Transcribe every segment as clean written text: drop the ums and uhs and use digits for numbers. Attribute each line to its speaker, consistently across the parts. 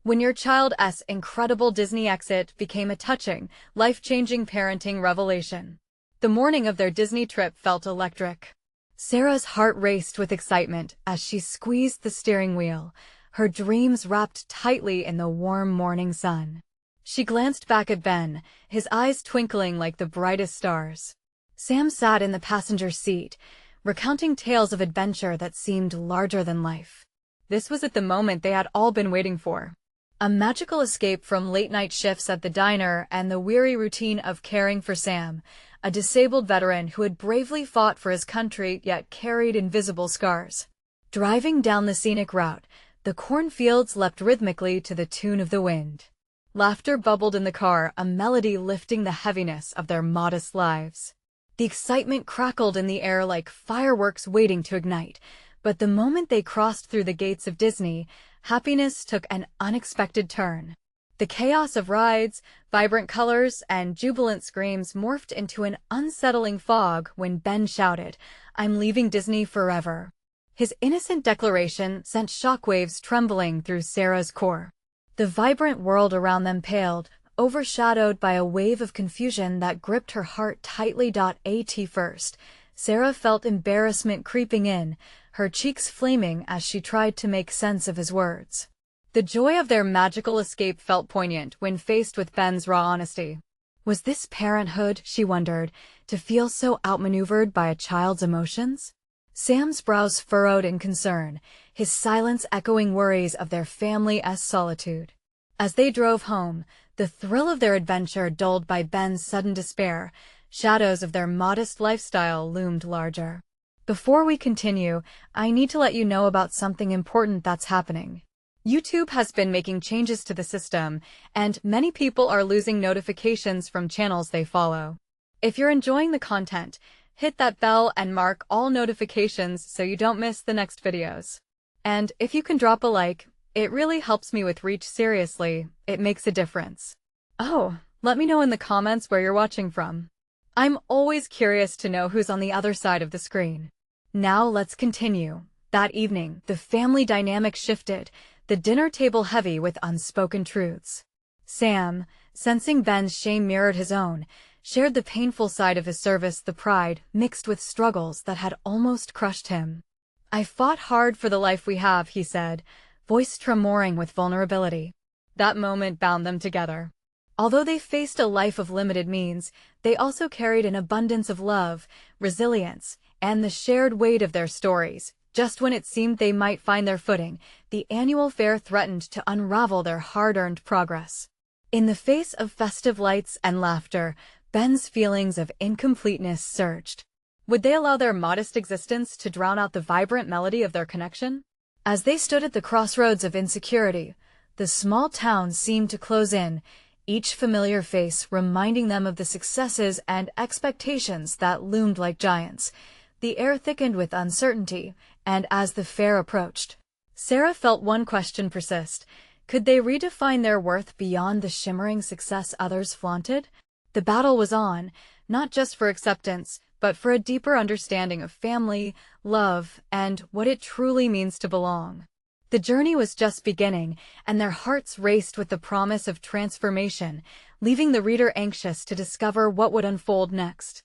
Speaker 1: when your child's incredible Disney exit became a touching, life-changing parenting revelation. The morning of their Disney trip felt electric. Sarah's heart raced with excitement as she squeezed the steering wheel, her dreams wrapped tightly in the warm morning sun. She glanced back at Ben, his eyes twinkling like the brightest stars. Sam sat in the passenger seat, recounting tales of adventure that seemed larger than life. This was at the moment they had all been waiting for. A magical escape from late-night shifts at the diner and the weary routine of caring for Sam, a disabled veteran who had bravely fought for his country yet carried invisible scars. Driving down the scenic route, the cornfields leapt rhythmically to the tune of the wind. Laughter bubbled in the car, a melody lifting the heaviness of their modest lives. The excitement crackled in the air like fireworks waiting to ignite, but the moment they crossed through the gates of Disney, happiness took an unexpected turn. The chaos of rides, vibrant colors, and jubilant screams morphed into an unsettling fog when Ben shouted, "I'm leaving Disney forever." His innocent declaration sent shockwaves trembling through Sarah's core. The vibrant world around them paled, overshadowed by a wave of confusion that gripped her heart tightly. At first, Sarah felt embarrassment creeping in, her cheeks flaming as she tried to make sense of his words. The joy of their magical escape felt poignant when faced with Ben's raw honesty. Was this parenthood, she wondered, to feel so outmaneuvered by a child's emotions? Sam's brows furrowed in concern, his silence echoing worries of their family's solitude. As they drove home, the thrill of their adventure dulled by Ben's sudden despair, shadows of their modest lifestyle loomed larger. Before we continue, I need to let you know about something important that's happening. YouTube has been making changes to the system, and many people are losing notifications from channels they follow. If you're enjoying the content, hit that bell and mark all notifications so you don't miss the next videos. And if you can drop a like, it really helps me with reach. Seriously, it makes a difference. Oh, let me know in the comments where you're watching from. I'm always curious to know who's on the other side of the screen. Now let's continue. That evening, the family dynamic shifted, the dinner table heavy with unspoken truths. Sam, sensing Ben's shame mirrored his own, shared the painful side of his service, the pride mixed with struggles that had almost crushed him. "I fought hard for the life we have," he said, voice tremoring with vulnerability. That moment bound them together. Although they faced a life of limited means, they also carried an abundance of love, resilience, and the shared weight of their stories. Just when it seemed they might find their footing, the annual fair threatened to unravel their hard-earned progress. In the face of festive lights and laughter, Ben's feelings of incompleteness surged. Would they allow their modest existence to drown out the vibrant melody of their connection? As they stood at the crossroads of insecurity, the small town seemed to close in, each familiar face reminding them of the successes and expectations that loomed like giants. The air thickened with uncertainty, and as the fair approached, Sarah felt one question persist. Could they redefine their worth beyond the shimmering success others flaunted? The battle was on, not just for acceptance, but for a deeper understanding of family, love, and what it truly means to belong. The journey was just beginning, and their hearts raced with the promise of transformation, leaving the reader anxious to discover what would unfold next.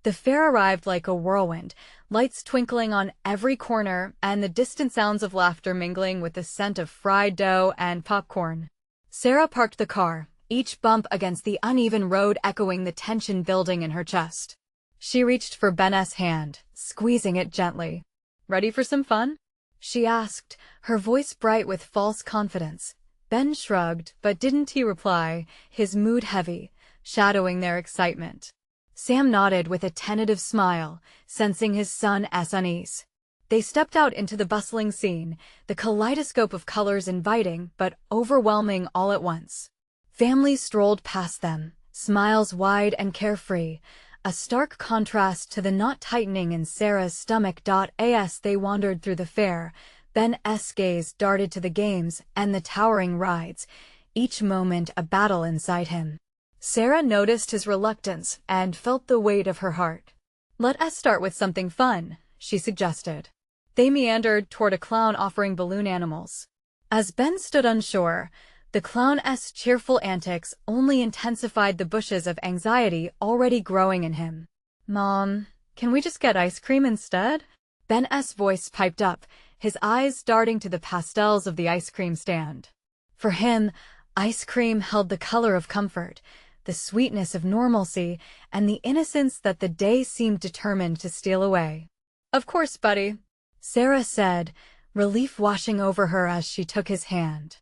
Speaker 1: The fair arrived like a whirlwind, lights twinkling on every corner and the distant sounds of laughter mingling with the scent of fried dough and popcorn. Sarah parked the car, each bump against the uneven road echoing the tension building in her chest. She reached for Ben's hand, squeezing it gently. "Ready for some fun?" she asked, her voice bright with false confidence. Ben shrugged, but didn't he reply, his mood heavy, shadowing their excitement. Sam nodded with a tentative smile, sensing his son's unease. They stepped out into the bustling scene, the kaleidoscope of colors inviting but overwhelming all at once. Families strolled past them, smiles wide and carefree, a stark contrast to the knot tightening in Sarah's stomach. As they wandered through the fair, Ben's gaze darted to the games and the towering rides, each moment a battle inside him. Sarah noticed his reluctance and felt the weight of her heart. "Let us start with something fun," she suggested. They meandered toward a clown offering balloon animals. As Ben stood unsure, the The clown's cheerful antics only intensified the bushes of anxiety already growing in him. "Mom, can we just get ice cream instead?" Ben's voice piped up, his eyes darting to the pastels of the ice cream stand. For him, ice cream held the color of comfort, the sweetness of normalcy, and the innocence that the day seemed determined to steal away. "Of course, buddy," Sarah said, relief washing over her as she took his hand.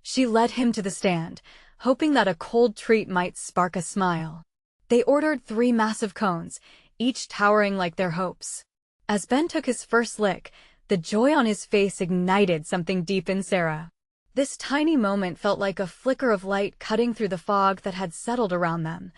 Speaker 1: She led him to the stand, hoping that a cold treat might spark a smile. They ordered 3 massive cones, each towering like their hopes. As Ben took his first lick, the joy on his face ignited something deep in Sarah. This tiny moment felt like a flicker of light cutting through the fog that had settled around them.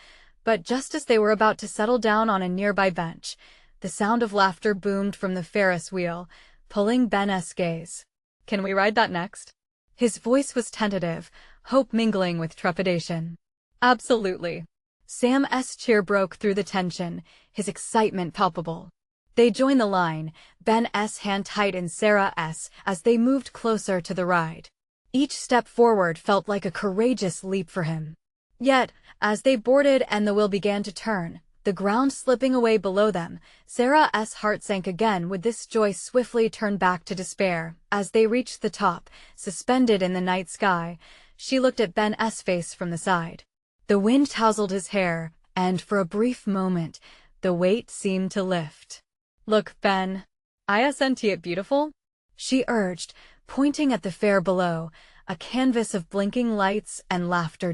Speaker 1: But just as they were about to settle down on a nearby bench, the sound of laughter boomed from the Ferris wheel, pulling Ben's gaze. "Can we ride that next?" His voice was tentative, hope mingling with trepidation. "Absolutely." Sam's cheer broke through the tension, his excitement palpable. They joined the line, Ben's hand tight in Sarah's as they moved closer to the ride. Each step forward felt like a courageous leap for him. Yet, as they boarded and the wheel began to turn, the ground slipping away below them, Sarah's heart sank again with this joy swiftly turned back to despair. As they reached the top, suspended in the night sky, she looked at Ben's face from the side. The wind tousled his hair, and for a brief moment, the weight seemed to lift. "Look, Ben. Isn't it beautiful?" she urged, pointing at the fair below, a canvas of blinking lights and laughter.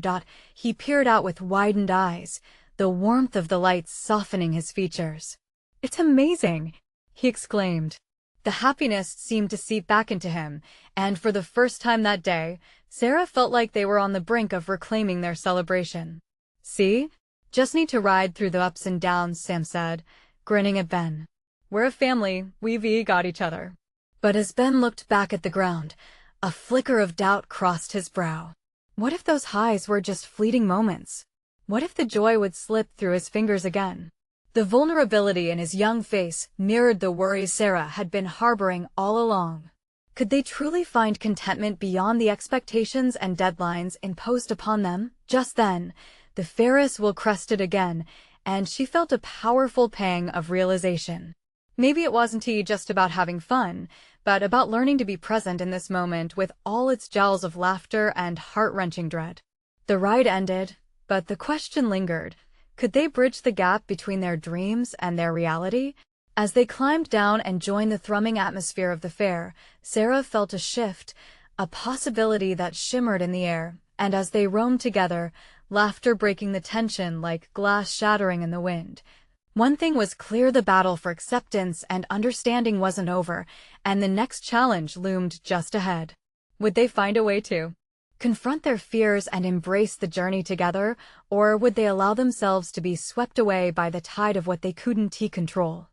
Speaker 1: He peered out with widened eyes, the warmth of the lights softening his features. "It's amazing!" he exclaimed. The happiness seemed to seep back into him, and for the first time that day, Sarah felt like they were on the brink of reclaiming their celebration. "See? Just need to ride through the ups and downs," Sam said, grinning at Ben. "We're a family, we've got each other." But as Ben looked back at the ground, a flicker of doubt crossed his brow. What if those highs were just fleeting moments? What if the joy would slip through his fingers again? The vulnerability in his young face mirrored the worries Sarah had been harboring all along. Could they truly find contentment beyond the expectations and deadlines imposed upon them? Just then, the Ferris wheel crested again, and she felt a powerful pang of realization. Maybe it wasn't just about having fun, but about learning to be present in this moment with all its jowls of laughter and heart-wrenching dread. The ride ended, but the question lingered. Could they bridge the gap between their dreams and their reality? As they climbed down and joined the thrumming atmosphere of the fair, Sarah felt a shift, a possibility that shimmered in the air, and as they roamed together, laughter breaking the tension like glass shattering in the wind. One thing was clear: the battle for acceptance and understanding wasn't over, and the next challenge loomed just ahead. Would they find a way to confront their fears and embrace the journey together, or would they allow themselves to be swept away by the tide of what they couldn't control?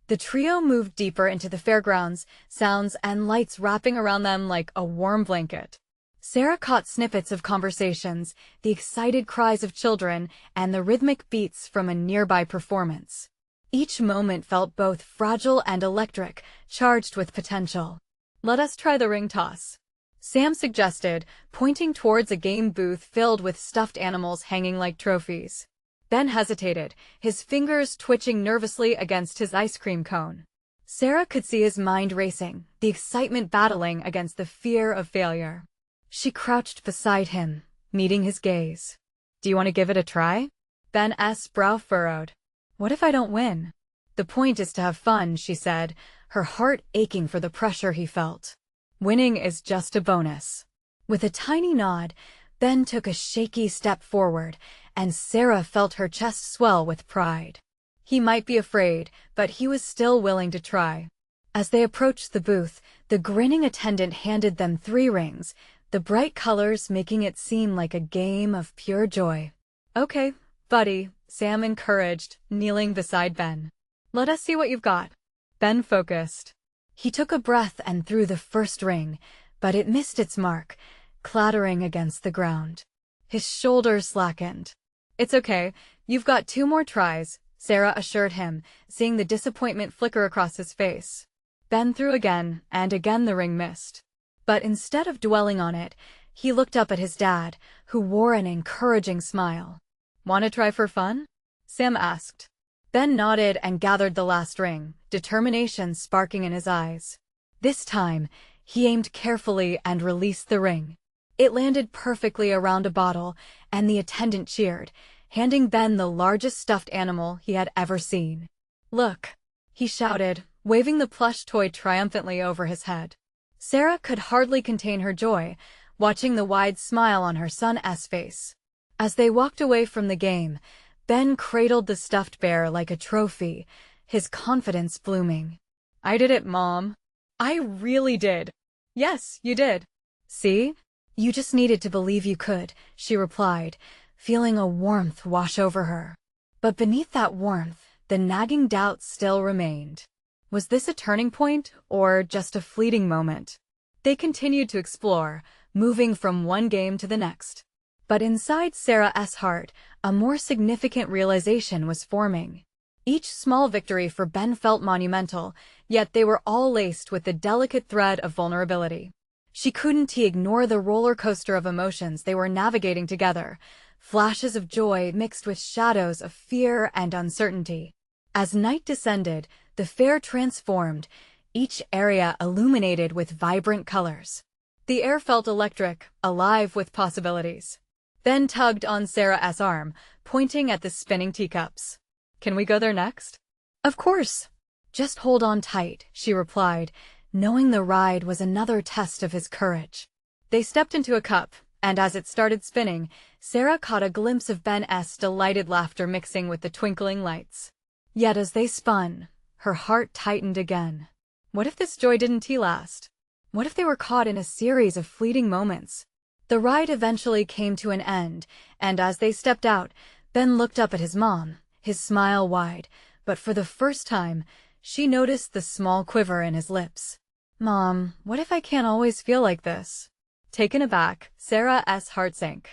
Speaker 1: The trio moved deeper into the fairgrounds, sounds and lights wrapping around them like a warm blanket. Sarah caught snippets of conversations, the excited cries of children, and the rhythmic beats from a nearby performance. Each moment felt both fragile and electric, charged with potential. "Let us try the ring toss," Sam suggested, pointing towards a game booth filled with stuffed animals hanging like trophies. Ben hesitated, his fingers twitching nervously against his ice cream cone. Sarah could see his mind racing, the excitement battling against the fear of failure. She crouched beside him, meeting his gaze. "Do you want to give it a try?" Ben's brow furrowed. "What if I don't win?" "The point is to have fun," she said, her heart aching for the pressure he felt. "Winning is just a bonus." With a tiny nod, Ben took a shaky step forward, and Sarah felt her chest swell with pride. He might be afraid, but he was still willing to try. As they approached the booth, the grinning attendant handed them 3 rings, the bright colors making it seem like a game of pure joy. "Okay, buddy," Sam encouraged, kneeling beside Ben. "Let us see what you've got." Ben focused. He took a breath and threw the first ring, but it missed its mark, clattering against the ground. His shoulders slackened. "It's okay, you've got 2 more tries," Sarah assured him, seeing the disappointment flicker across his face. Ben threw again, and again the ring missed. But instead of dwelling on it, He looked up at his dad, who wore an encouraging smile. "Wanna try for fun?" Sam asked. Ben nodded and gathered the last ring, determination sparking in his eyes. This time, he aimed carefully and released the ring. It landed perfectly around a bottle, and the attendant cheered, handing Ben the largest stuffed animal he had ever seen. "Look," he shouted, waving the plush toy triumphantly over his head. Sarah could hardly contain her joy, watching the wide smile on her son's face. As they walked away from the game, Ben cradled the stuffed bear like a trophy, his confidence blooming. "I did it, Mom. I really did." "Yes, you did. See? You just needed to believe you could," she replied, feeling a warmth wash over her. But beneath that warmth, the nagging doubt still remained. Was this a turning point, or just a fleeting moment? They continued to explore, moving from one game to the next. But inside Sarah's heart, a more significant realization was forming. Each small victory for Ben felt monumental, yet they were all laced with the delicate thread of vulnerability. She couldn't ignore the roller coaster of emotions they were navigating together, flashes of joy mixed with shadows of fear and uncertainty. As night descended, the fair transformed, each area illuminated with vibrant colors. The air felt electric, alive with possibilities. Ben tugged on Sarah's arm, pointing at the spinning teacups. "Can we go there next?" "Of course. Just hold on tight," she replied, knowing the ride was another test of his courage. They stepped into a cup, and as it started spinning, Sarah caught a glimpse of Ben's delighted laughter mixing with the twinkling lights. Yet as they spun, her heart tightened again. What if this joy didn't last? What if they were caught in a series of fleeting moments? The ride eventually came to an end, and as they stepped out, Ben looked up at his mom, his smile wide, but for the first time, she noticed the small quiver in his lips. "Mom, what if I can't always feel like this?" Taken aback, Sarah's heart sank.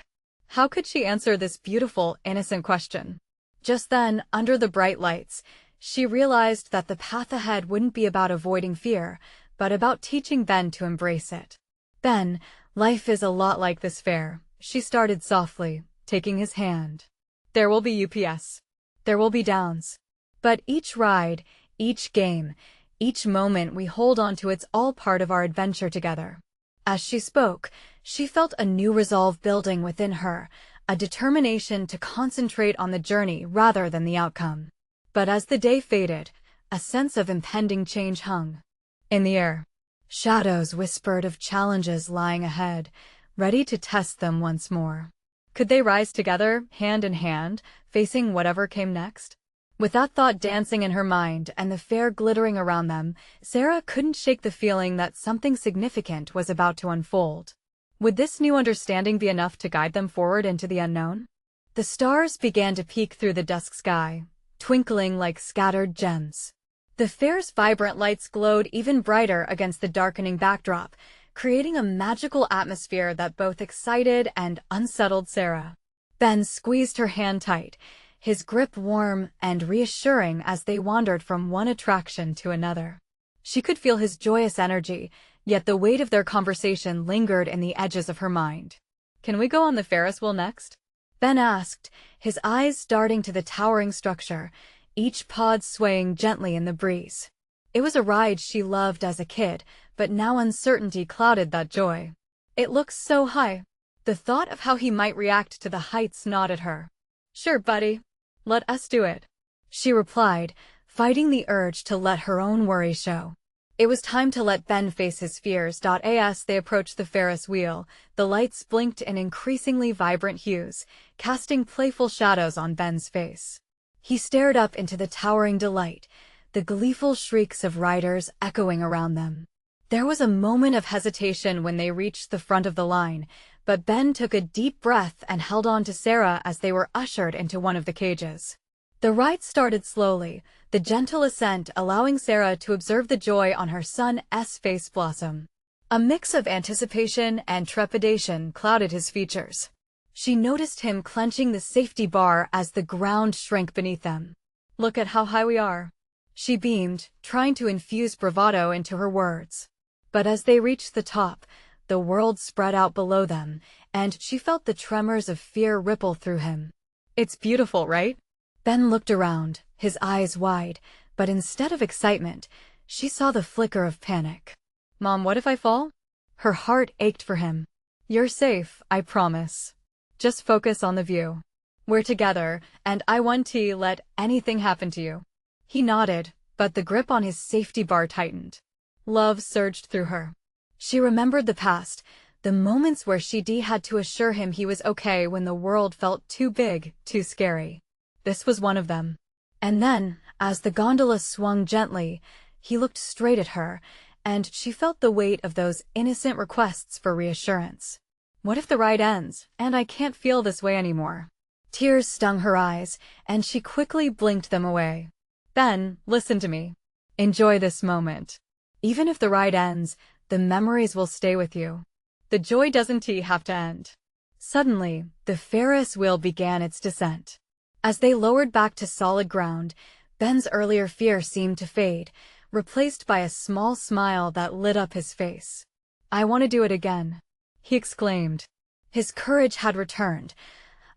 Speaker 1: How could she answer this beautiful, innocent question? Just then, under the bright lights, she realized that the path ahead wouldn't be about avoiding fear, but about teaching Ben to embrace it. "Ben, life is a lot like this fair," she started softly, taking his hand. "There will be ups. There will be downs. But each ride, each game, each moment we hold on to, it's all part of our adventure together." As she spoke, she felt a new resolve building within her, a determination to concentrate on the journey rather than the outcome. But as the day faded, a sense of impending change hung in the air. Shadows whispered of challenges lying ahead, ready to test them once more. Could they rise together, hand in hand, facing whatever came next? With that thought dancing in her mind and the fair glittering around them, Sarah couldn't shake the feeling that something significant was about to unfold. Would this new understanding be enough to guide them forward into the unknown? The stars began to peek through the dusk sky, twinkling like scattered gems. The fair's vibrant lights glowed even brighter against the darkening backdrop, creating a magical atmosphere that both excited and unsettled Sarah. Ben squeezed her hand tight, his grip warm and reassuring as they wandered from one attraction to another. She could feel his joyous energy, yet the weight of their conversation lingered in the edges of her mind. "Can we go on the Ferris wheel next?" Ben asked, his eyes darting to the towering structure, each pod swaying gently in the breeze. It was a ride she loved as a kid, but now uncertainty clouded that joy. It looked so high. The thought of how he might react to the heights gnawed her. "Sure, buddy. Let us do it," she replied, fighting the urge to let her own worry show. It was time to let Ben face his fears. As they approached the Ferris wheel, the lights blinked in increasingly vibrant hues, casting playful shadows on Ben's face. He stared up into the towering delight, the gleeful shrieks of riders echoing around them. There was a moment of hesitation when they reached the front of the line, but Ben took a deep breath and held on to Sarah as they were ushered into one of the cages. The ride started slowly, the gentle ascent allowing Sarah to observe the joy on her son's face blossom. A mix of anticipation and trepidation clouded his features. She noticed him clenching the safety bar as the ground shrank beneath them. "Look at how high we are," she beamed, trying to infuse bravado into her words. But as they reached the top, the world spread out below them, and she felt the tremors of fear ripple through him. It's beautiful, right? Ben looked around, his eyes wide, but instead of excitement, she saw the flicker of panic. Mom, what if I fall? Her heart ached for him. You're safe, I promise. Just focus on the view. We're together, and I won't let anything happen to you. He nodded, but the grip on his safety bar tightened. Love surged through her. She remembered the past, the moments where she had to assure him he was okay when the world felt too big, too scary. This was one of them. And then, as the gondola swung gently, he looked straight at her, and she felt the weight of those innocent requests for reassurance. What if the ride ends, and I can't feel this way anymore? Tears stung her eyes, and she quickly blinked them away. Ben, listen to me. Enjoy this moment. Even if the ride ends, the memories will stay with you. The joy doesn't have to end. Suddenly, the Ferris wheel began its descent. As they lowered back to solid ground, Ben's earlier fear seemed to fade, replaced by a small smile that lit up his face. I want to do it again, he exclaimed. His courage had returned,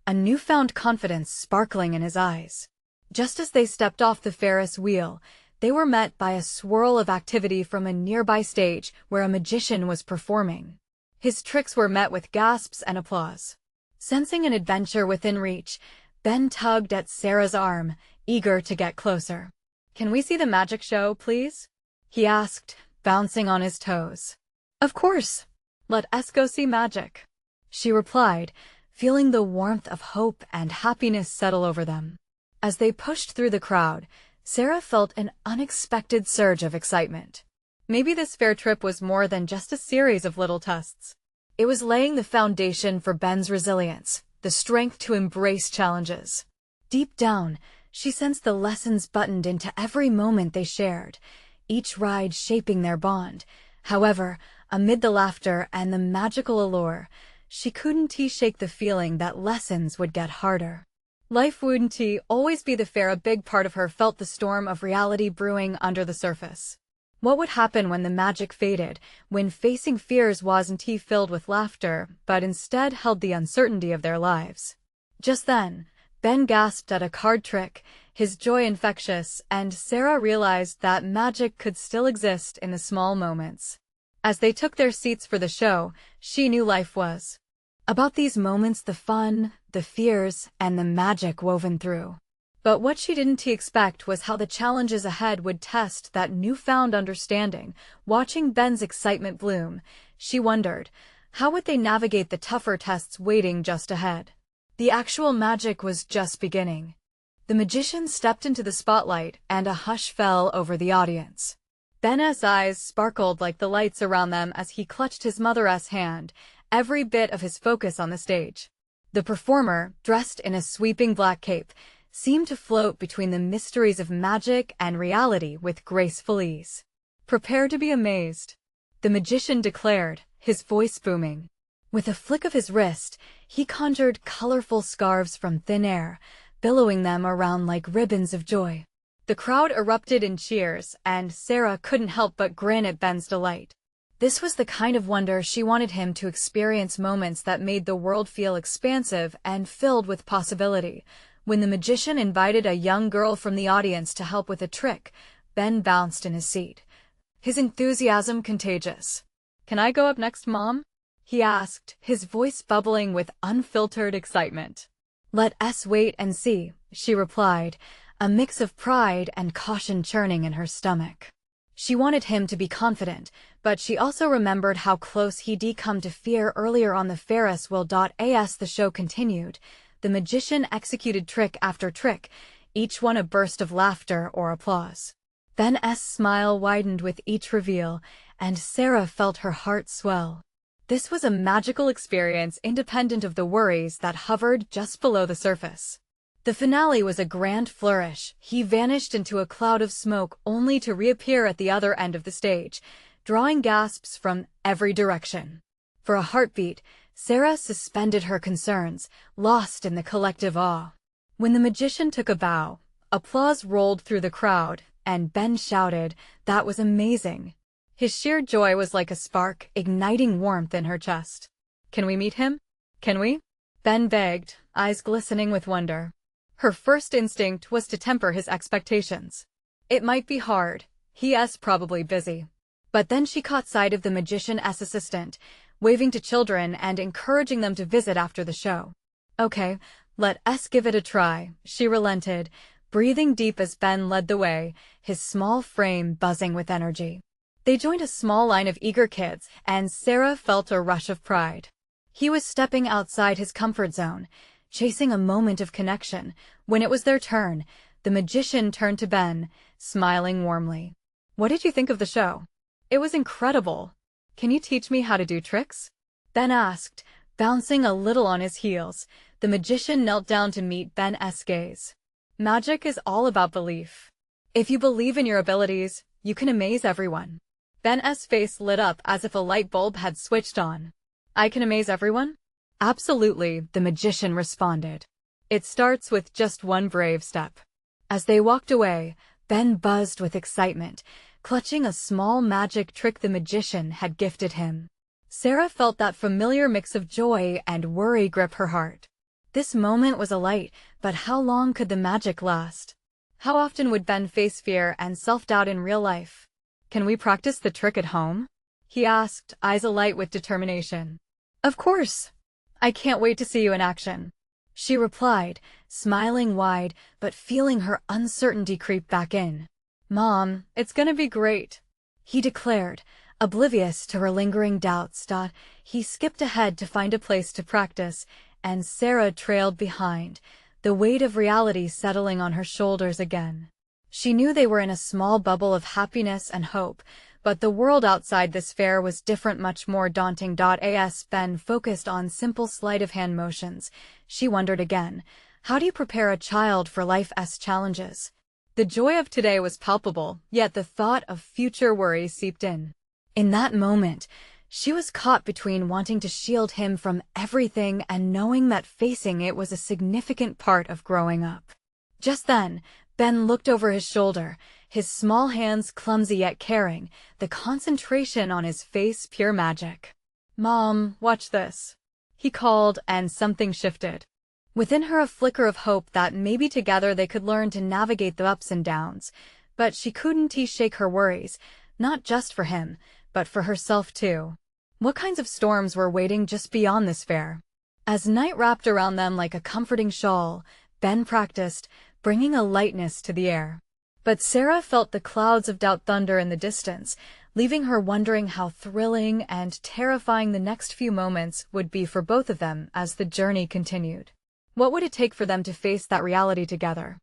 Speaker 1: a newfound confidence sparkling in his eyes. Just as they stepped off the Ferris wheel, they were met by a swirl of activity from a nearby stage where a magician was performing. His tricks were met with gasps and applause. Sensing an adventure within reach, Ben tugged at Sarah's arm, eager to get closer. Can we see the magic show, please? He asked, bouncing on his toes. Of course. Let us go see magic, she replied, feeling the warmth of hope and happiness settle over them. As they pushed through the crowd, Sarah felt an unexpected surge of excitement. Maybe this fair trip was more than just a series of little tests. It was laying the foundation for Ben's resilience, the strength to embrace challenges. Deep down, she sensed the lessons buttoned into every moment they shared, each ride shaping their bond. However, amid the laughter and the magical allure, she couldn't shake the feeling that lessons would get harder. Life wouldn't always be fair. A big part of her felt the storm of reality brewing under the surface. What would happen when the magic faded, when facing fears wasn't filled with laughter, but instead held the uncertainty of their lives? Just then, Ben gasped at a card trick, his joy infectious, and Sarah realized that magic could still exist in the small moments. As they took their seats for the show, she knew life was about these moments, the fun, the fears, and the magic woven through. But what she didn't expect was how the challenges ahead would test that newfound understanding. Watching Ben's excitement bloom, she wondered, how would they navigate the tougher tests waiting just ahead? The actual magic was just beginning. The magician stepped into the spotlight, and a hush fell over the audience. Ben's eyes sparkled like the lights around them as he clutched his mother's hand, every bit of his focus on the stage. The performer, dressed in a sweeping black cape, seemed to float between the mysteries of magic and reality with graceful ease. Prepare to be amazed, the magician declared, his voice booming. With a flick of his wrist, he conjured colorful scarves from thin air, billowing them around like ribbons of joy. The crowd erupted in cheers, and Sarah couldn't help but grin at Ben's delight. This was the kind of wonder she wanted him to experience, moments that made the world feel expansive and filled with possibility. When the magician invited a young girl from the audience to help with a trick, Ben bounced in his seat, his enthusiasm contagious. Can I go up next, Mom? He asked, his voice bubbling with unfiltered excitement. Let us wait and see, she replied, a mix of pride and caution churning in her stomach. She wanted him to be confident, but she also remembered how close he'd come to fear earlier on the Ferris wheel. As the show continued, the magician executed trick after trick, each one a burst of laughter or applause. Ben's smile widened with each reveal, and Sarah felt her heart swell. This was a magical experience independent of the worries that hovered just below the surface. The finale was a grand flourish. He vanished into a cloud of smoke only to reappear at the other end of the stage, drawing gasps from every direction. For a heartbeat, Sarah suspended her concerns, lost in the collective awe. When the magician took a bow, applause rolled through the crowd, and Ben shouted, "That was amazing." His sheer joy was like a spark, igniting warmth in her chest. Can we meet him? Can we? Ben begged, eyes glistening with wonder. Her first instinct was to temper his expectations. It might be hard. He's probably busy. But then she caught sight of the magician's assistant, waving to children and encouraging them to visit after the show. Okay, let us give it a try, she relented, breathing deep as Ben led the way, his small frame buzzing with energy. They joined a small line of eager kids, and Sarah felt a rush of pride. He was stepping outside his comfort zone, chasing a moment of connection. When it was their turn, the magician turned to Ben, smiling warmly. What did you think of the show? It was incredible. Can you teach me how to do tricks? Ben asked, bouncing a little on his heels. The magician knelt down to meet Ben's gaze. Magic is all about belief. If you believe in your abilities, you can amaze everyone. Ben's face lit up as if a light bulb had switched on. I can amaze everyone? Absolutely, the magician responded. It starts with just one brave step. As they walked away, Ben buzzed with excitement, clutching a small magic trick the magician had gifted him. Sarah felt that familiar mix of joy and worry grip her heart. This moment was a light, but how long could the magic last? How often would Ben face fear and self-doubt in real life? Can we practice the trick at home? He asked, eyes alight with determination. Of course. I can't wait to see you in action. She replied, smiling wide, but feeling her uncertainty creep back in. Mom, it's gonna be great, he declared, oblivious to her lingering doubts. He skipped ahead to find a place to practice, and Sarah trailed behind, the weight of reality settling on her shoulders again. She knew they were in a small bubble of happiness and hope, but the world outside this fair was different, much more daunting. As Ben focused on simple sleight-of-hand motions, she wondered again, how do you prepare a child for life's challenges? The joy of today was palpable, yet the thought of future worry seeped in. In that moment, she was caught between wanting to shield him from everything and knowing that facing it was a significant part of growing up. Just then, Ben looked over his shoulder, his small hands clumsy yet caring, the concentration on his face pure magic. Mom, watch this, he called, and something shifted. Within her a flicker of hope that maybe together they could learn to navigate the ups and downs, but she couldn't shake her worries, not just for him, but for herself too. What kinds of storms were waiting just beyond this fair? As night wrapped around them like a comforting shawl, Ben practiced, bringing a lightness to the air. But Sarah felt the clouds of doubt thunder in the distance, leaving her wondering how thrilling and terrifying the next few moments would be for both of them as the journey continued. What would it take for them to face that reality together?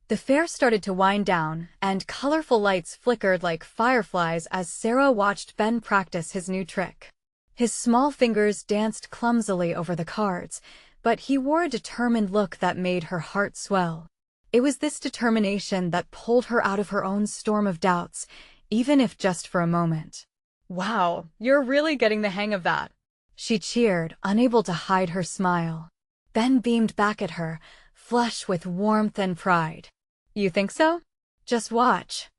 Speaker 1: The fair started to wind down, and colorful lights flickered like fireflies as Sarah watched Ben practice his new trick. His small fingers danced clumsily over the cards, but he wore a determined look that made her heart swell. It was this determination that pulled her out of her own storm of doubts, even if just for a moment. Wow, you're really getting the hang of that, she cheered, unable to hide her smile. Ben beamed back at her, flush with warmth and pride. You think so? Just watch.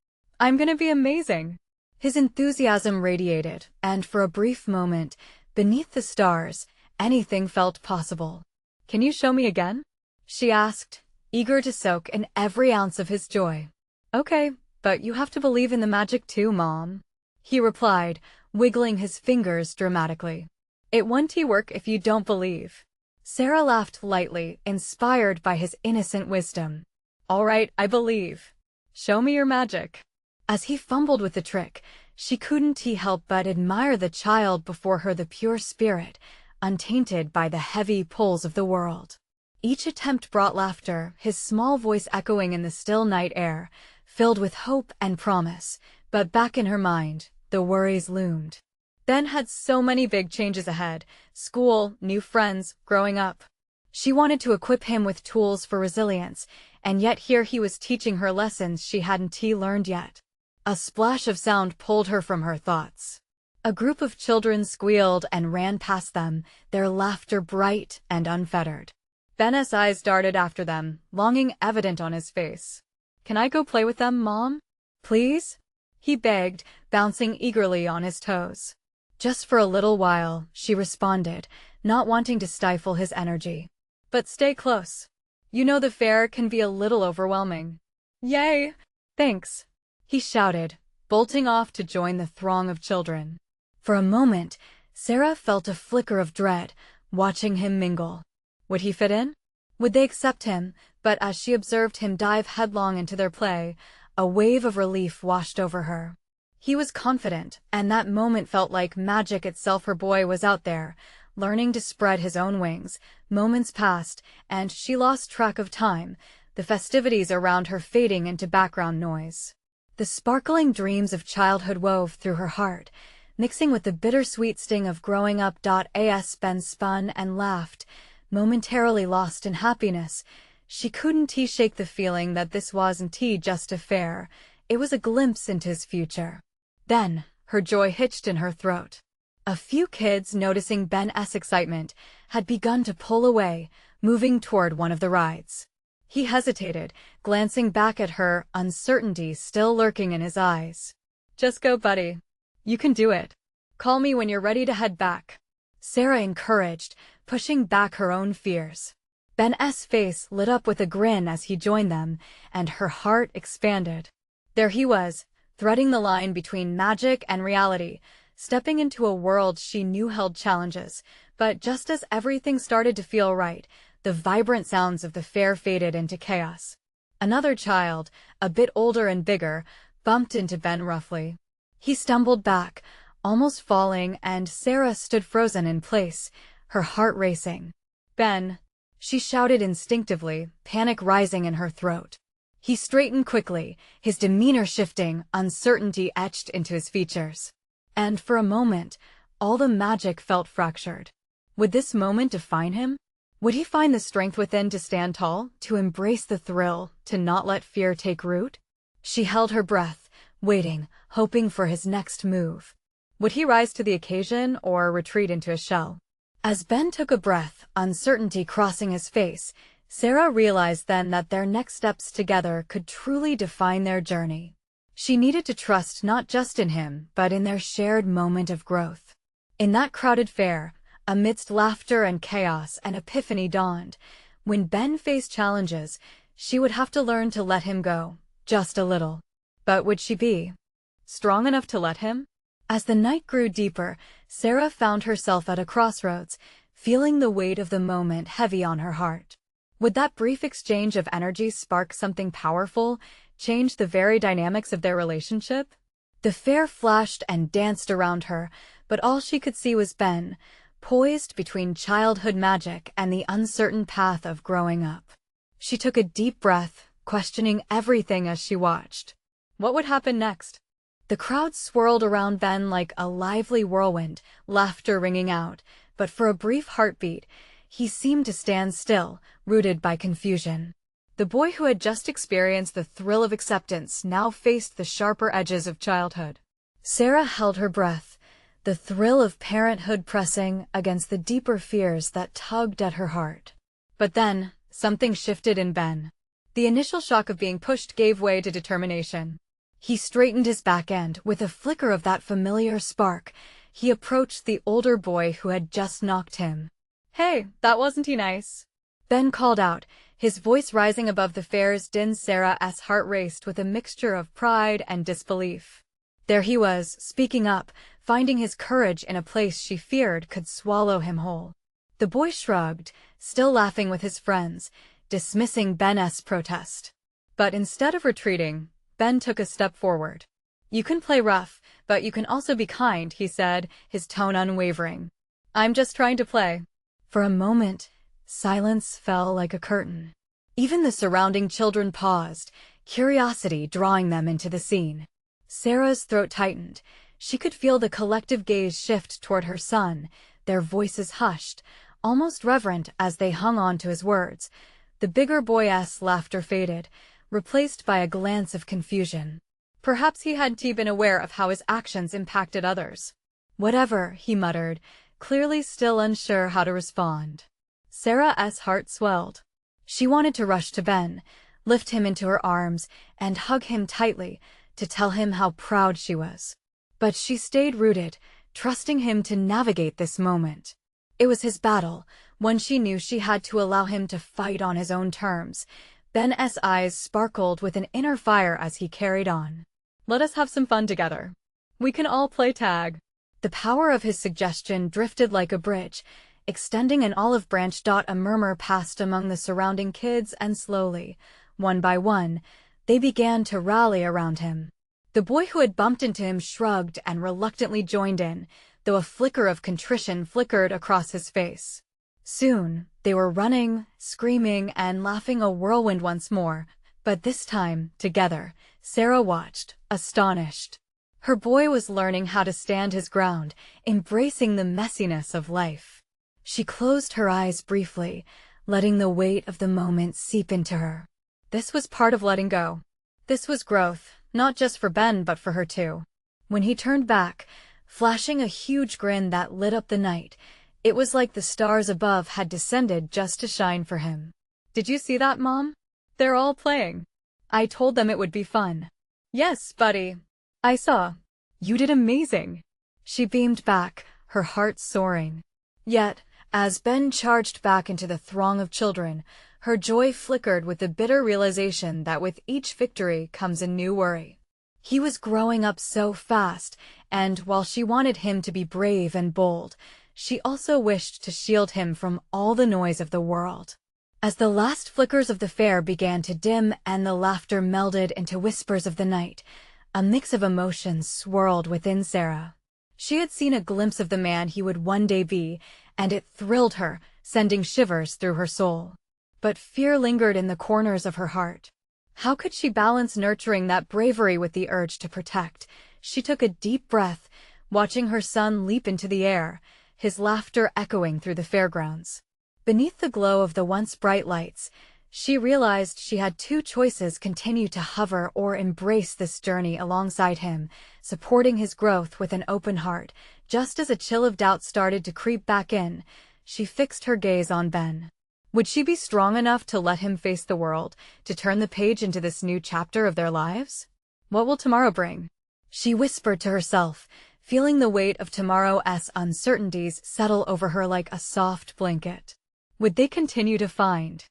Speaker 1: I'm gonna be amazing. His enthusiasm radiated, and for a brief moment, beneath the stars, anything felt possible. Can you show me again? She asked, eager to soak in every ounce of his joy. Okay, but you have to believe in the magic too, Mom, he replied, wiggling his fingers dramatically. It won't work if you don't believe. Sarah laughed lightly, inspired by his innocent wisdom. All right, I believe. Show me your magic. As he fumbled with the trick, she couldn't help but admire the child before her, the pure spirit, untainted by the heavy pulls of the world. Each attempt brought laughter, his small voice echoing in the still night air, filled with hope and promise, but back in her mind, the worries loomed. Ben had so many big changes ahead: school, new friends, growing up. She wanted to equip him with tools for resilience, and yet here he was teaching her lessons she hadn't learned yet. A splash of sound pulled her from her thoughts. A group of children squealed and ran past them, their laughter bright and unfettered. Ben's eyes darted after them, longing evident on his face. Can I go play with them, Mom? Please? he begged, bouncing eagerly on his toes. Just for a little while, she responded, not wanting to stifle his energy. But stay close. You know the fair can be a little overwhelming. Yay! Thanks, he shouted, bolting off to join the throng of children. For a moment, Sarah felt a flicker of dread, watching him mingle. Would he fit in? Would they accept him? But as she observed him dive headlong into their play, a wave of relief washed over her. He was confident, and that moment felt like magic itself. Her boy was out there, learning to spread his own wings. Moments passed, and she lost track of time, the festivities around her fading into background noise. The sparkling dreams of childhood wove through her heart, mixing with the bittersweet sting of growing up. As Ben spun and laughed, momentarily lost in happiness, she couldn't shake the feeling that this wasn't just a fair, it was a glimpse into his future. Then, her joy hitched in her throat. A few kids, noticing Ben's excitement, had begun to pull away, moving toward one of the rides. He hesitated, glancing back at her, uncertainty still lurking in his eyes. Just go, buddy. You can do it. Call me when you're ready to head back. Sarah encouraged, pushing back her own fears. Ben's face lit up with a grin as he joined them, and her heart expanded. There he was, threading the line between magic and reality, stepping into a world she knew held challenges. But just as everything started to feel right, the vibrant sounds of the fair faded into chaos. Another child, a bit older and bigger, bumped into Ben roughly. He stumbled back, almost falling, and Sarah stood frozen in place, her heart racing. Ben, she shouted instinctively, panic rising in her throat. He straightened quickly, his demeanor shifting, uncertainty etched into his features. And for a moment, all the magic felt fractured. Would this moment define him? Would he find the strength within to stand tall, to embrace the thrill, to not let fear take root? She held her breath, waiting, hoping for his next move. Would he rise to the occasion or retreat into a shell? As Ben took a breath, uncertainty crossing his face, Sarah realized then that their next steps together could truly define their journey. She needed to trust not just in him, but in their shared moment of growth. In that crowded fair, amidst laughter and chaos, an epiphany dawned. When Ben faced challenges, she would have to learn to let him go, just a little. But would she be strong enough to let him? As the night grew deeper, Sarah found herself at a crossroads, feeling the weight of the moment heavy on her heart. Would that brief exchange of energy spark something powerful, change the very dynamics of their relationship? The fair flashed and danced around her, but all she could see was Ben, poised between childhood magic and the uncertain path of growing up. She took a deep breath, questioning everything as she watched. What would happen next? The crowd swirled around Ben like a lively whirlwind, laughter ringing out, but for a brief heartbeat, he seemed to stand still, rooted by confusion. The boy who had just experienced the thrill of acceptance now faced the sharper edges of childhood. Sarah held her breath, the thrill of parenthood pressing against the deeper fears that tugged at her heart. But then, something shifted in Ben. The initial shock of being pushed gave way to determination. He straightened his back end with a flicker of that familiar spark. He approached the older boy who had just knocked him. "Hey, that wasn't he nice?" Ben called out, his voice rising above the fair's din. Sarah's heart raced with a mixture of pride and disbelief. There he was, speaking up, finding his courage in a place she feared could swallow him whole. The boy shrugged, still laughing with his friends, dismissing Ben's protest. But instead of retreating, Ben took a step forward. "You can play rough, but you can also be kind," he said, his tone unwavering. "I'm just trying to play." For a moment, silence fell like a curtain. Even the surrounding children paused, curiosity drawing them into the scene. Sarah's throat tightened. She could feel the collective gaze shift toward her son, their voices hushed, almost reverent as they hung on to his words. The bigger boy's laughter faded, replaced by a glance of confusion. Perhaps he hadn't been aware of how his actions impacted others. "Whatever," he muttered, clearly still unsure how to respond. Sarah's heart swelled. She wanted to rush to Ben, lift him into her arms, and hug him tightly, to tell him how proud she was. But she stayed rooted, trusting him to navigate this moment. It was his battle, one she knew she had to allow him to fight on his own terms. Ben's eyes sparkled with an inner fire as he carried on. Let us have some fun together. We can all play tag. The power of his suggestion drifted like a bridge, extending an olive branch. A murmur passed among the surrounding kids, and slowly, one by one, they began to rally around him. The boy who had bumped into him shrugged and reluctantly joined in, though a flicker of contrition flickered across his face. Soon, they were running, screaming, and laughing a whirlwind once more, but this time, together. Sarah watched, astonished. Her boy was learning how to stand his ground, embracing the messiness of life. She closed her eyes briefly, letting the weight of the moment seep into her. This was part of letting go. This was growth, not just for Ben but for her too. When he turned back, flashing a huge grin that lit up the night, it was like the stars above had descended just to shine for him. Did you see that, Mom? They're all playing. I told them it would be fun. Yes, buddy. I saw. You did amazing. She beamed back, her heart soaring. Yet, as Ben charged back into the throng of children, her joy flickered with the bitter realization that with each victory comes a new worry. He was growing up so fast, and while she wanted him to be brave and bold, she also wished to shield him from all the noise of the world. As the last flickers of the fair began to dim and the laughter melded into whispers of the night, a mix of emotions swirled within Sarah. She had seen a glimpse of the man he would one day be, and it thrilled her, sending shivers through her soul. But fear lingered in the corners of her heart. How could she balance nurturing that bravery with the urge to protect? She took a deep breath, watching her son leap into the air, his laughter echoing through the fairgrounds. Beneath the glow of the once bright lights, she realized she had two choices: continue to hover or embrace this journey alongside him, supporting his growth with an open heart. Just as a chill of doubt started to creep back in, she fixed her gaze on Ben. Would she be strong enough to let him face the world, to turn the page into this new chapter of their lives? What will tomorrow bring? She whispered to herself, feeling the weight of tomorrow's uncertainties settle over her like a soft blanket. Would they continue to find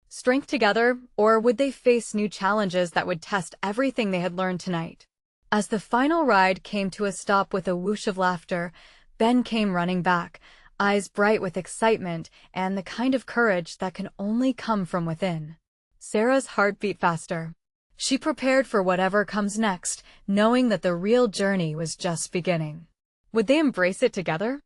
Speaker 1: strength together, or would they face new challenges that would test everything they had learned tonight? As the final ride came to a stop with a whoosh of laughter, Ben came running back, eyes bright with excitement and the kind of courage that can only come from within. Sarah's heart beat faster. She prepared for whatever comes next, knowing that the real journey was just beginning. Would they embrace it together?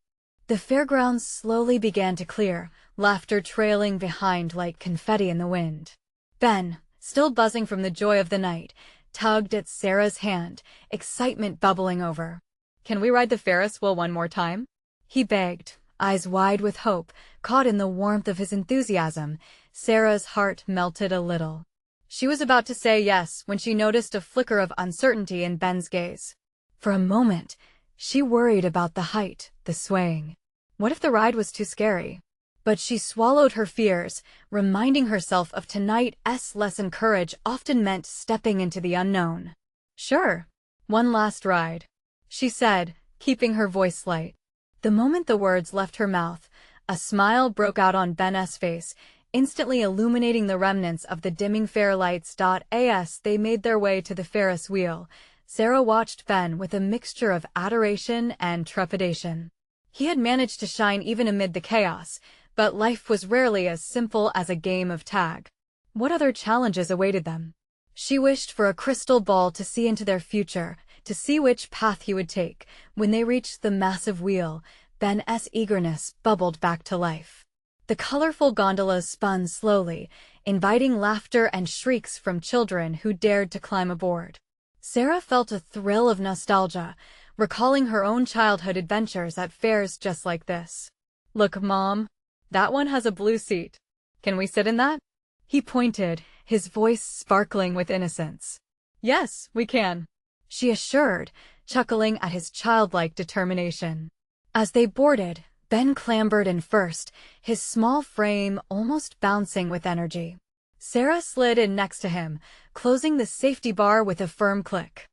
Speaker 1: The fairgrounds slowly began to clear, laughter trailing behind like confetti in the wind. Ben, still buzzing from the joy of the night, tugged at Sarah's hand, excitement bubbling over. Can we ride the Ferris wheel one more time? He begged, eyes wide with hope, caught in the warmth of his enthusiasm. Sarah's heart melted a little. She was about to say yes when she noticed a flicker of uncertainty in Ben's gaze. For a moment, she worried about the height, the swaying. What if the ride was too scary? But she swallowed her fears, reminding herself of tonight's lesson: courage often meant stepping into the unknown. Sure. One last ride, she said, keeping her voice light. The moment the words left her mouth, a smile broke out on Ben's face, instantly illuminating the remnants of the dimming fair lights. As they made their way to the Ferris wheel, Sarah watched Ben with a mixture of adoration and trepidation. He had managed to shine even amid the chaos, but life was rarely as simple as a game of tag. What other challenges awaited them? She wished for a crystal ball to see into their future, to see which path he would take. When they reached the massive wheel, Ben's eagerness bubbled back to life. The colorful gondolas spun slowly, inviting laughter and shrieks from children who dared to climb aboard. Sarah felt a thrill of nostalgia, recalling her own childhood adventures at fairs just like this. Look, Mom, that one has a blue seat. Can we sit in that? He pointed, his voice sparkling with innocence. Yes, we can, she assured, chuckling at his childlike determination. As they boarded, Ben clambered in first, his small frame almost bouncing with energy. Sarah slid in next to him, closing the safety bar with a firm click.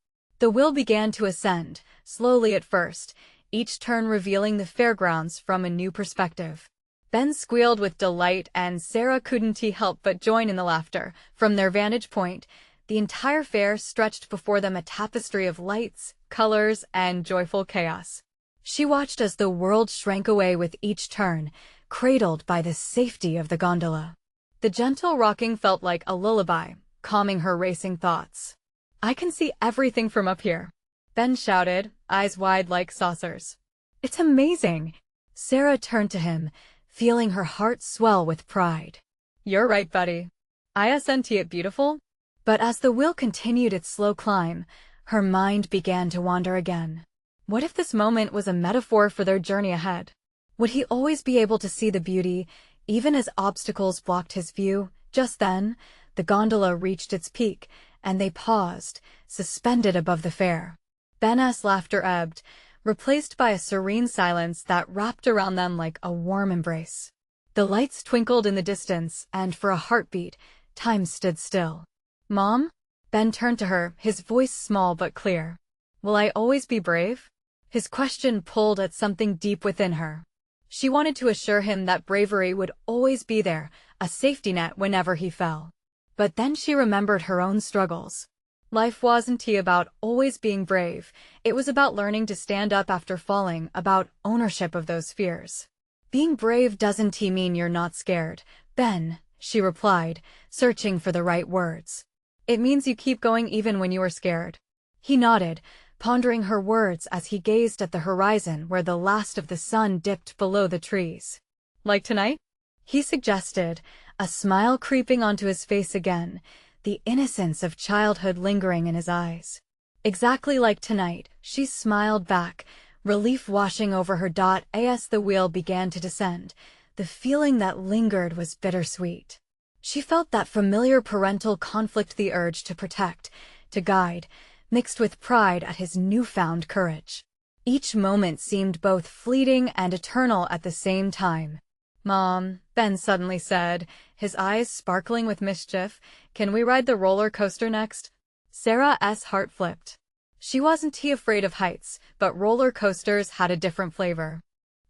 Speaker 1: The wheel began to ascend, slowly at first, each turn revealing the fairgrounds from a new perspective. Ben squealed with delight and Sarah couldn't help but join in the laughter. From their vantage point, the entire fair stretched before them, a tapestry of lights, colors, and joyful chaos. She watched as the world shrank away with each turn, cradled by the safety of the gondola. The gentle rocking felt like a lullaby, calming her racing thoughts. "I can see everything from up here," Ben shouted, eyes wide like saucers. "It's amazing." Sarah turned to him, feeling her heart swell with pride. "You're right, buddy. Isn't it beautiful?" But as the wheel continued its slow climb, her mind began to wander again. What if this moment was a metaphor for their journey ahead? Would he always be able to see the beauty, even as obstacles blocked his view? Just then, the gondola reached its peak, and they paused, suspended above the fair. Ben's laughter ebbed, replaced by a serene silence that wrapped around them like a warm embrace. The lights twinkled in the distance, and for a heartbeat, time stood still. "Mom?" Ben turned to her, his voice small but clear. "Will I always be brave?" His question pulled at something deep within her. She wanted to assure him that bravery would always be there, a safety net whenever he fell. But then she remembered her own struggles. Life wasn't about always being brave, it was about learning to stand up after falling, about ownership of those fears. "Being brave doesn't mean you're not scared, Ben," she replied, searching for the right words. "It means you keep going even when you are scared." He nodded, pondering her words as he gazed at the horizon where the last of the sun dipped below the trees. "Like tonight?" he suggested, a smile creeping onto his face again, the innocence of childhood lingering in his eyes. "Exactly like tonight," she smiled back, relief washing over her. As the wheel began to descend, the feeling that lingered was bittersweet. She felt that familiar parental conflict, the urge to protect, to guide, mixed with pride at his newfound courage. Each moment seemed both fleeting and eternal at the same time. "Mom," Ben suddenly said, his eyes sparkling with mischief, "can we ride the roller coaster next?" Sarah's heart flipped. She wasn't afraid of heights, but roller coasters had a different flavor.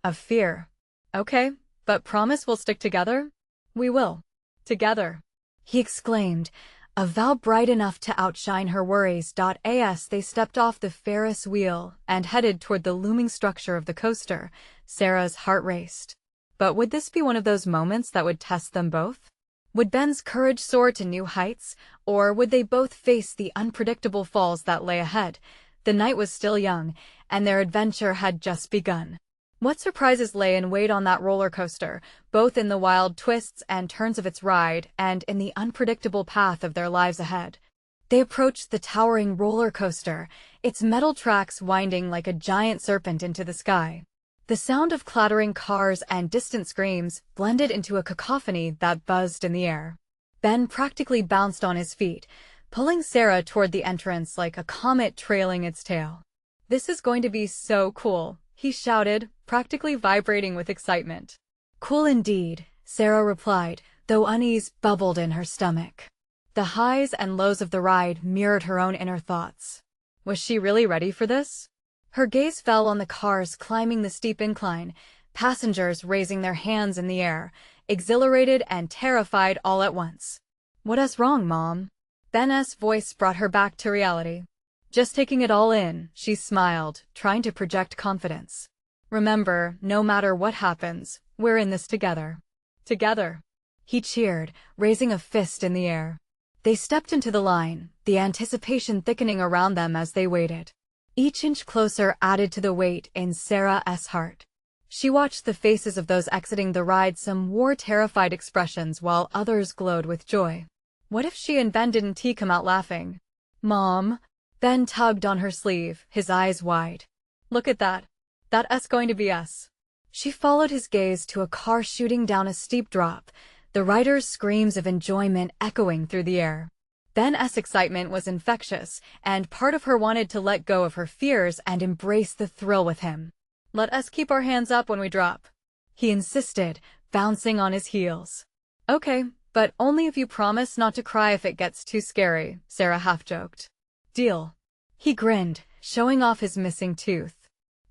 Speaker 1: Of fear. "Okay, but promise we'll stick together?" "We will. Together," he exclaimed, a vow bright enough to outshine her worries. As they stepped off the Ferris wheel and headed toward the looming structure of the coaster, Sarah's heart raced. But would this be one of those moments that would test them both? Would Ben's courage soar to new heights, or would they both face the unpredictable falls that lay ahead? The night was still young, and their adventure had just begun. What surprises lay in wait on that roller coaster, both in the wild twists and turns of its ride and in the unpredictable path of their lives ahead? They approached the towering roller coaster, its metal tracks winding like a giant serpent into the sky. The sound of clattering cars and distant screams blended into a cacophony that buzzed in the air. Ben practically bounced on his feet, pulling Sarah toward the entrance like a comet trailing its tail. "This is going to be so cool," he shouted, practically vibrating with excitement. "Cool indeed," Sarah replied, though unease bubbled in her stomach. The highs and lows of the ride mirrored her own inner thoughts. Was she really ready for this? Her gaze fell on the cars climbing the steep incline, passengers raising their hands in the air, exhilarated and terrified all at once. "What's wrong, Mom?" Ben's voice brought her back to reality. "Just taking it all in," she smiled, trying to project confidence. "Remember, no matter what happens, we're in this together." "Together," he cheered, raising a fist in the air. They stepped into the line, the anticipation thickening around them as they waited. Each inch closer added to the weight in Sarah's heart. She watched the faces of those exiting the ride. Some wore terrified expressions while others glowed with joy. What if she and Ben didn't come out laughing? "Mom," Ben tugged on her sleeve, his eyes wide. "Look at that. That's going to be us." She followed his gaze to a car shooting down a steep drop, the riders' screams of enjoyment echoing through the air. Ben's excitement was infectious, and part of her wanted to let go of her fears and embrace the thrill with him. "Let us keep our hands up when we drop," he insisted, bouncing on his heels. "Okay, but only if you promise not to cry if it gets too scary," Sarah half-joked. "Deal." He grinned, showing off his missing tooth.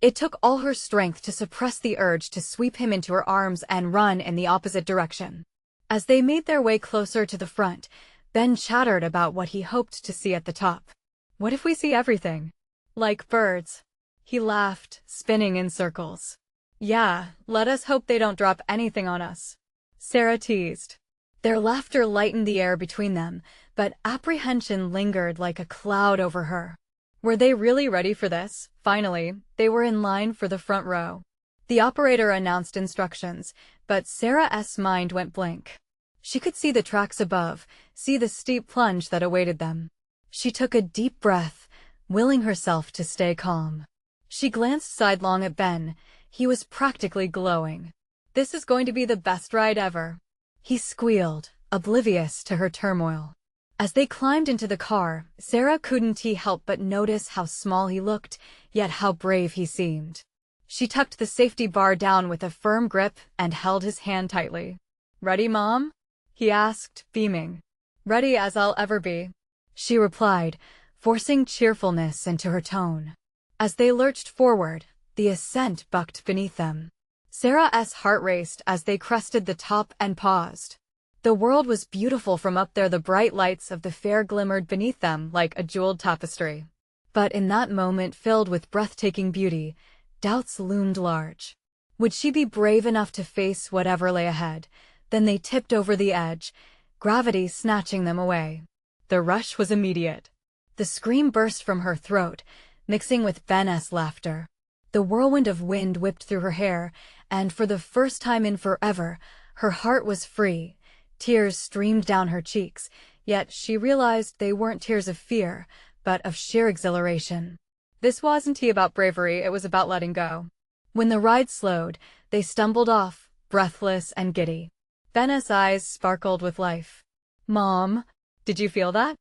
Speaker 1: It took all her strength to suppress the urge to sweep him into her arms and run in the opposite direction. As they made their way closer to the front, Ben chattered about what he hoped to see at the top. What if we see everything? Like birds. He laughed, spinning in circles. Yeah, let us hope they don't drop anything on us. Sarah teased. Their laughter lightened the air between them, but apprehension lingered like a cloud over her. Were they really ready for this? Finally, they were in line for the front row. The operator announced instructions, but Sarah's mind went blank. She could see the tracks above, see the steep plunge that awaited them. She took a deep breath, willing herself to stay calm. She glanced sidelong at Ben. He was practically glowing. This is going to be the best ride ever. He squealed, oblivious to her turmoil. As they climbed into the car, Sarah couldn't help but notice how small he looked, yet how brave he seemed. She tucked the safety bar down with a firm grip and held his hand tightly. "Ready, Mom?" he asked, beaming. "Ready as I'll ever be," she replied, forcing cheerfulness into her tone. As they lurched forward, the ascent bucked beneath them. Sarah's heart raced as they crested the top and paused. The world was beautiful from up there. The bright lights of the fair glimmered beneath them like a jeweled tapestry. But in that moment filled with breathtaking beauty, doubts loomed large. Would she be brave enough to face whatever lay ahead? Then they tipped over the edge, gravity snatching them away. The rush was immediate. The scream burst from her throat, mixing with Ben's laughter. The whirlwind of wind whipped through her hair, and for the first time in forever, her heart was free. Tears streamed down her cheeks, yet she realized they weren't tears of fear, but of sheer exhilaration. This wasn't about bravery, it was about letting go. When the ride slowed, they stumbled off, breathless and giddy. Ben's eyes sparkled with life. "Mom, did you feel that?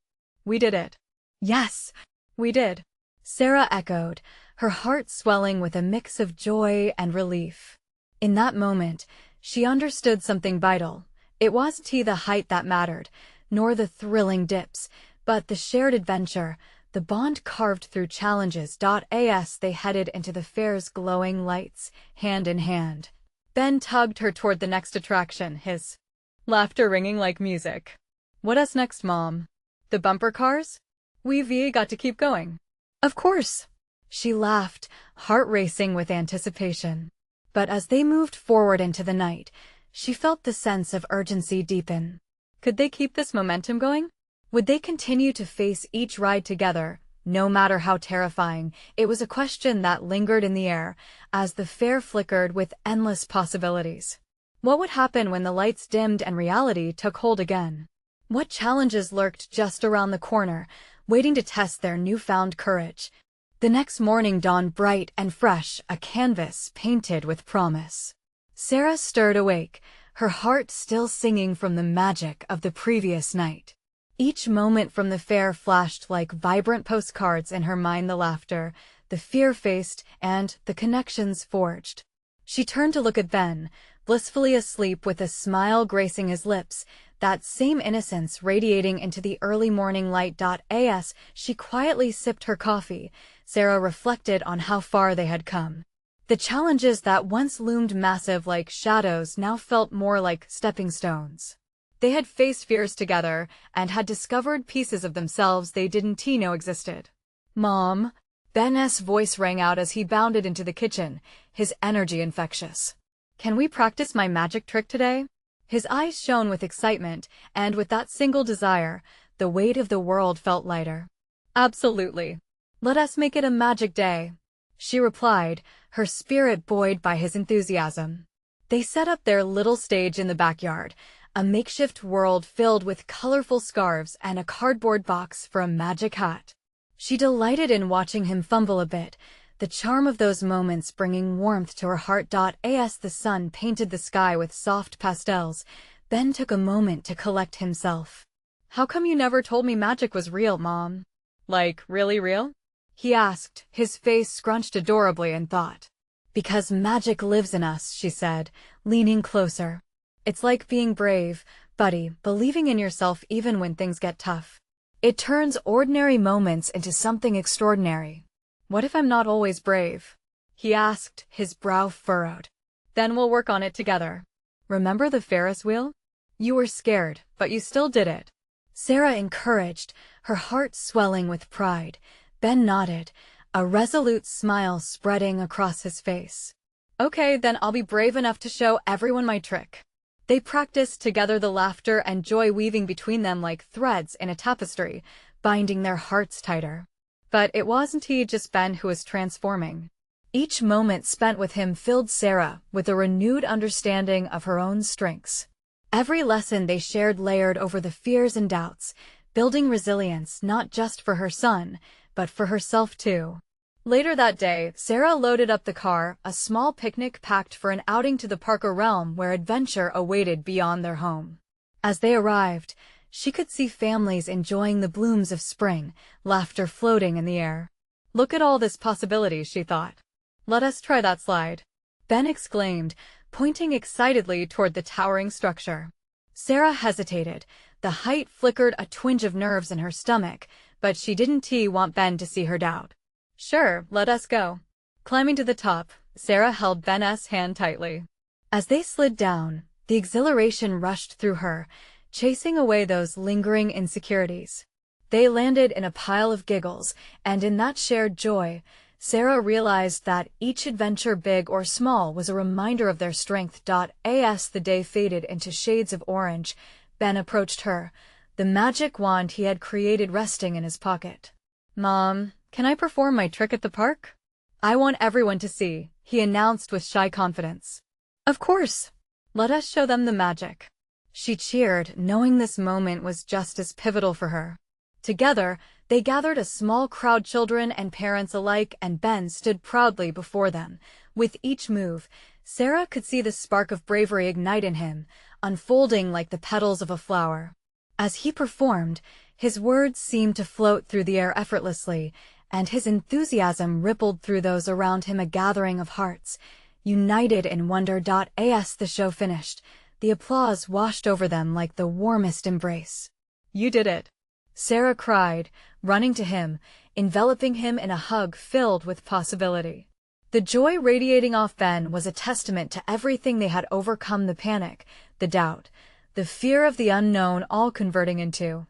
Speaker 1: We did it." "Yes, we did," Sarah echoed, her heart swelling with a mix of joy and relief. In that moment, she understood something vital. It wasn't the height that mattered, nor the thrilling dips, but the shared adventure, the bond carved through challenges. As they headed into the fair's glowing lights, hand in hand, Ben tugged her toward the next attraction, his laughter ringing like music. "What's next, Mom? The bumper cars? We've got to keep going." "Of course," she laughed, heart racing with anticipation. But as they moved forward into the night, she felt the sense of urgency deepen. Could they keep this momentum going? Would they continue to face each ride together, no matter how terrifying? It was a question that lingered in the air, as the fair flickered with endless possibilities. What would happen when the lights dimmed and reality took hold again? What challenges lurked just around the corner, waiting to test their newfound courage? The next morning dawned bright and fresh, a canvas painted with promise. Sarah stirred awake, her heart still singing from the magic of the previous night. Each moment from the fair flashed like vibrant postcards in her mind, the laughter, the fear faced, and the connections forged. She turned to look at Ben, blissfully asleep with a smile gracing his lips, that same innocence radiating into the early morning light. As she quietly sipped her coffee, Sarah reflected on how far they had come. The challenges that once loomed massive like shadows now felt more like stepping stones. They had faced fears together and had discovered pieces of themselves they didn't know existed. "Mom," Ben's voice rang out as he bounded into the kitchen, his energy infectious. "Can we practice my magic trick today?" His eyes shone with excitement, and with that single desire, the weight of the world felt lighter. "Absolutely. Let us make it a magic day," she replied, her spirit buoyed by his enthusiasm. They set up their little stage in the backyard, a makeshift world filled with colorful scarves and a cardboard box for a magic hat. She delighted in watching him fumble a bit, the charm of those moments bringing warmth to her heart. As the sun painted the sky with soft pastels, Ben took a moment to collect himself. "How come you never told me magic was real, Mom? Like, really real?" he asked, his face scrunched adorably in thought. "Because magic lives in us," she said, leaning closer. "It's like being brave, buddy, believing in yourself even when things get tough." It turns ordinary moments into something extraordinary. What if I'm not always brave? He asked, his brow furrowed. Then we'll work on it together. Remember the Ferris wheel? You were scared, but you still did it. Sarah encouraged, her heart swelling with pride. Ben nodded, a resolute smile spreading across his face. Okay, then I'll be brave enough to show everyone my trick. They practiced together, the laughter and joy weaving between them like threads in a tapestry, binding their hearts tighter. But it wasn't just Ben who was transforming. Each moment spent with him filled Sarah with a renewed understanding of her own strengths. Every lesson they shared layered over the fears and doubts, building resilience not just for her son, but for herself too. Later that day, Sarah loaded up the car, a small picnic packed for an outing to the Parker realm where adventure awaited beyond their home. As they arrived, she could see families enjoying the blooms of spring, laughter floating in the air. Look at all this possibility, she thought. Let us try that slide. Ben exclaimed, pointing excitedly toward the towering structure. Sarah hesitated. The height flickered a twinge of nerves in her stomach, but she didn't want Ben to see her doubt. Sure, let us go. Climbing to the top, Sarah held Ben's hand tightly. As they slid down, the exhilaration rushed through her, chasing away those lingering insecurities. They landed in a pile of giggles, and in that shared joy, Sarah realized that each adventure, big or small, was a reminder of their strength. As the day faded into shades of orange, Ben approached her, the magic wand he had created resting in his pocket. Mom, can I perform my trick at the park? I want everyone to see, he announced with shy confidence. Of course. Let us show them the magic. She cheered, knowing this moment was just as pivotal for her. Together, they gathered a small crowd, children and parents alike, and Ben stood proudly before them. With each move, Sarah could see the spark of bravery ignite in him, unfolding like the petals of a flower. As he performed, his words seemed to float through the air effortlessly, and his enthusiasm rippled through those around him, a gathering of hearts, united in wonder. As the show finished, the applause washed over them like the warmest embrace. You did it, Sarah cried, running to him, enveloping him in a hug filled with possibility. The joy radiating off Ben was a testament to everything they had overcome, the panic, the doubt, the fear of the unknown, all converting into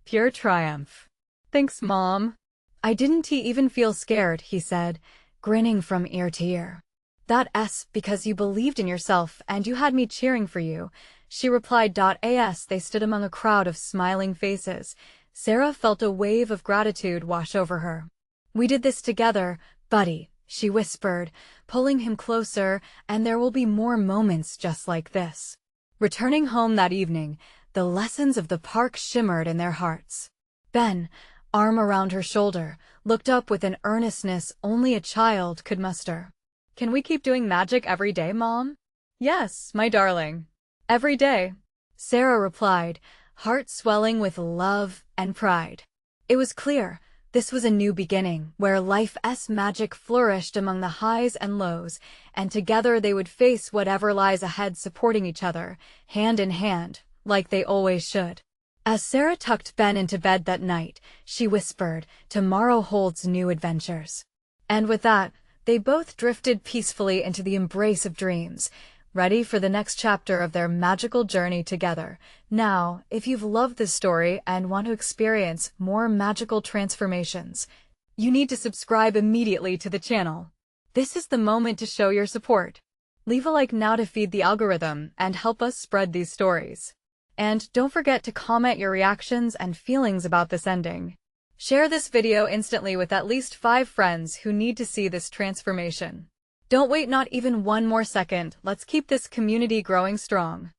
Speaker 1: pure triumph. Thanks, Mom. I didn't even feel scared, he said, grinning from ear to ear. That's because you believed in yourself and you had me cheering for you, she replied. As they stood among a crowd of smiling faces, Sarah felt a wave of gratitude wash over her. We did this together, buddy, she whispered, pulling him closer, and there will be more moments just like this. Returning home that evening, the lessons of the park shimmered in their hearts. Ben, arm around her shoulder, looked up with an earnestness only a child could muster. Can we keep doing magic every day, Mom? Yes, my darling. Every day, Sarah replied, heart swelling with love and pride. It was clear this was a new beginning, where life's magic flourished among the highs and lows, and together they would face whatever lies ahead, supporting each other, hand in hand, like they always should. As Sarah tucked Ben into bed that night, she whispered, tomorrow holds new adventures. And with that, they both drifted peacefully into the embrace of dreams, ready for the next chapter of their magical journey together. Now, if you've loved this story and want to experience more magical transformations, you need to subscribe immediately to the channel. This is the moment to show your support. Leave a like now to feed the algorithm and help us spread these stories. And don't forget to comment your reactions and feelings about this ending. Share this video instantly with at least 5 friends who need to see this transformation. Don't wait not even one more second. Let's keep this community growing strong.